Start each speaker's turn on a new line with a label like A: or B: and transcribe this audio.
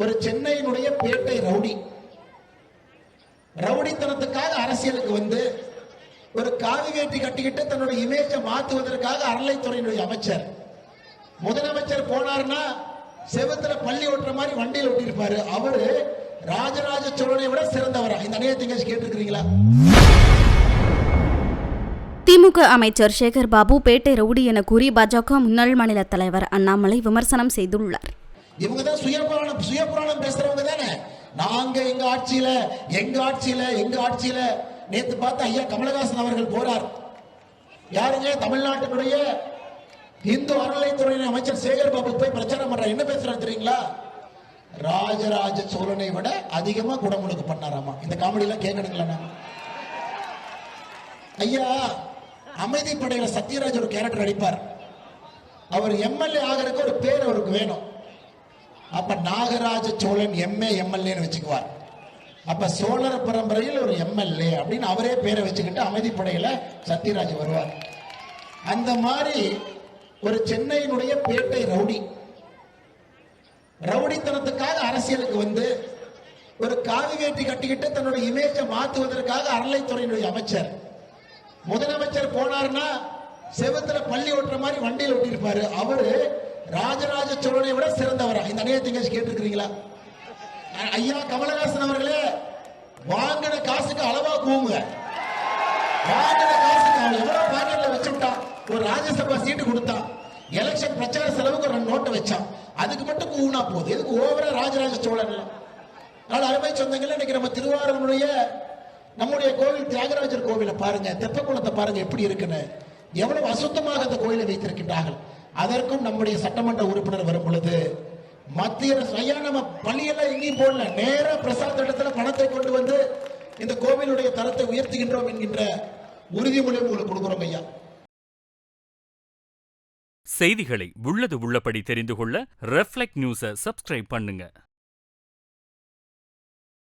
A: ஒரு சென்னையினுடைய பேட்டை ரவுடி ரவுடித்தனத்துக்காக அரசியலுக்கு வந்து ஒரு காவி வேட்டி கட்டிக்கிட்டு தன்னுடைய இமேஜை மாற்றுவதற்காக அறநிலைத்துறையினுடைய அமைச்சர் முதலமைச்சர் போனார்னா செவத்துல பள்ளி ஓட்டுற மாதிரி வண்டியில் ஓட்டிருப்பாரு. அவரு ராஜராஜ சோழனை விட சிறந்தவரா? இந்த அநியாயத்தை கேட்டிருக்கிறீங்களா?
B: திமுக அமைச்சர் சேகர் பாபு பேட்டை ரவுடி என கூறி பாஜக முன்னாள் மாநில தலைவர் அண்ணாமலை விமர்சனம் செய்துள்ளார்.
A: இவங்க தான் சுயபுராணம் பேசுறவங்க தானே. நாங்க எங்க ஆட்சியில நேத்து பார்த்த ஐயா கமலஹாசன் அவர்கள் போறார். யாருங்க? தமிழ்நாட்டினுடைய இந்து அறநிலைத்துறை அமைச்சர் சேகர் பாபு போய் பிரச்சாரம் பண்றார். என்ன பேசுறாரு தெரியுங்களா? ராஜராஜ சோழனை விட அதிகமா குடமுழுக்கு பண்ணாராமா. இந்த காமெடி எல்லாம் கேட்கணுங்களா? ஐயா அமைதி படையில சத்யராஜ் ஒரு கேரக்டர் அடிப்பார். அவர் எம்எல்ஏ ஆகிறதுக்கு ஒரு பேர் அவருக்கு வேணும். அப்ப நாகராஜ சோழன் எம்எல்ஏ வச்சுக்குவார். அப்ப சோழர பரம்பரையில் ஒரு எம்எல்ஏ அப்படின்னு அவரே பேரை வச்சுக்கிட்டு அமைதி படையில சத்யராஜ் வருவார். அந்த மாதிரி ஒரு சென்னையினுடைய பேட்டை ரவுடித்தனத்துக்காக அரசியலுக்கு வந்து ஒரு காவி வேட்டி கட்டிக்கிட்டு தன்னுடைய இமேஜை மாற்றுவதற்காக அறநிலைத்துறையினுடைய அமைச்சர் முதலமைச்சர் போனார்னா செவத்துல பள்ளி ஓட்டுற மாதிரி வண்டியில் ஓட்டிருப்பாரு. அவரு ராஜராஜ சோழனை விட சிறந்தவரா? இந்த அநியாயத்தை கேட்டிருக்கிறீங்களா? ஐயா கமலஹாசன் அவர்களே, வாங்கின காசுக்கு அளவா கூவுங்க. வாங்கின காசுக்கு அவன் எவ்வளவு பாக்கெட்ல வச்சுட்டான். ஒரு ராஜ்யசபா சீட்டு கொடுத்தான். எலெக்ஷன் பிரச்சார செலவுக்கு ஒரு நோட்டை வச்சான். அதுக்கு மட்டும் கூவுனா போதும். எதுக்கு ஓவரா ராஜராஜ சோழன்? அருமை சொந்தங்கள், இன்னைக்கு நம்ம திருவாரூருடைய நம்முடைய கோவில் தியாகராஜர் கோவிலை பாருங்க, தெப்பக்குளத்தை பாருங்க எப்படி இருக்குன்னு. எவ்வளவு அசுத்தமாக அந்த கோயிலை வைத்திருக்கின்றார்கள். அதற்கும் நம்முடைய சட்டமன்ற உறுப்பினர் வரும் பொழுது மத்திய ஐயா நம்ம பள்ளியெல்லாம் எங்கேயும் போடல, நேர பிரசாத இடத்துல பணத்தை கொண்டு வந்து இந்த கோவிலுடைய தரத்தை உயர்த்துகின்றோம் என்கின்ற உறுதிமொழி உங்களுக்கு கொடுக்கிறோம் ஐயா.
C: செய்திகளை உள்ளது உள்ளபடி தெரிந்து கொள்ள ரெஃப்ளெக்ட் நியூஸை சப்ஸ்கிரைப் பண்ணுங்க.